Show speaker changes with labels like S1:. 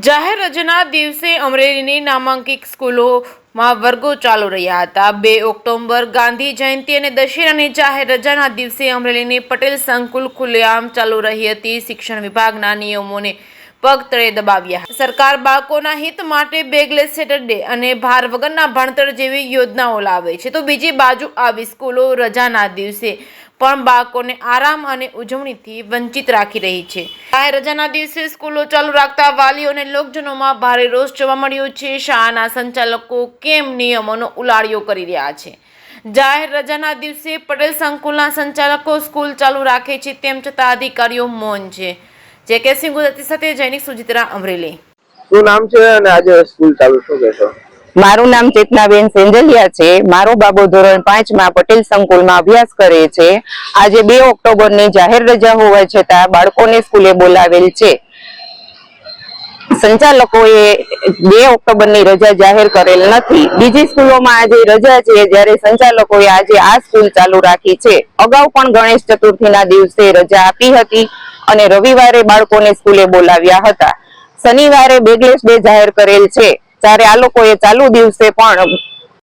S1: જાહેર રજાના દિવસે અમરેલીની નામાંકિત સ્કૂલોમાં વર્ગો ચાલુ રહ્યા હતા। 2 ઓક્ટોબર ગાંધી જયંતિ અને દશેરાની જાહેર રજાના દિવસે અમરેલીની પટેલ સંકુલ ખુલ્લેઆમ ચાલુ રહી હતી। શિક્ષણ વિભાગના નિયમોને પગતળે દબાવ્યા। સરકાર બાળકોના હિત માટે બેગલેસ સેટરડે અને ભાર વગરના ભણતર જેવી યોજનાઓ લાવે છે, તો બીજી બાજુ આવી સ્કૂલો રજાના દિવસે પણ બાળકોને આરામ અને ઉજવણીથી વંચિત રાખી રહી છે। જાહેર રજાના દિવસે સ્કૂલો ચાલુ રાખતા વાલીઓ અને લોકજનોમાં ભારે રોષ જોવા મળ્યો છે। શાળાના સંચાલકો કેમ નિયમોનો ઉલાળ્યો કરી રહ્યા છે? જાહેર રજાના દિવસે પટેલ સંકુલના સંચાલકો સ્કૂલ ચાલુ રાખે છે, તેમ છતાં અધિકારીઓ મૌન છે। જે.કે. સિંહ ગુજરાતી સાથે જૈનિક સુજિત્રા, અમરેલી।
S2: શું નામ છે અને આજે સ્કૂલ ચાલુ શું કહેશો?
S3: મારું નામ ચેતનાબેન સેંજલિયા છે। મારો બાબો ધોરણ 5 માં પટેલ સંકુલમાં અભ્યાસ કરે છે। આજે 2 ઓક્ટોબરની જાહેર રજા હોવા છતાં બાળકોને સ્કૂલે બોલાવેલ છે। સંચાલકોએ 2 ઓક્ટોબરની રજા જાહેર કરેલ નથી। બીજી સ્કૂલોમાં આજે રજા છે, જ્યારે સંચાલકોએ આજે આ સ્કૂલ ચાલુ રાખી છે। અગાઉ પણ ગણેશ ચતુર્થીના દિવસે રજા આપી હતી અને રવિવારે બાળકોને સ્કૂલે બોલાવ્યા હતા। શનિવારે બેગલેસ ડે જાહેર કરેલ છે, ત્યારે આ લોકોએ ચાલુ દિવસે પણ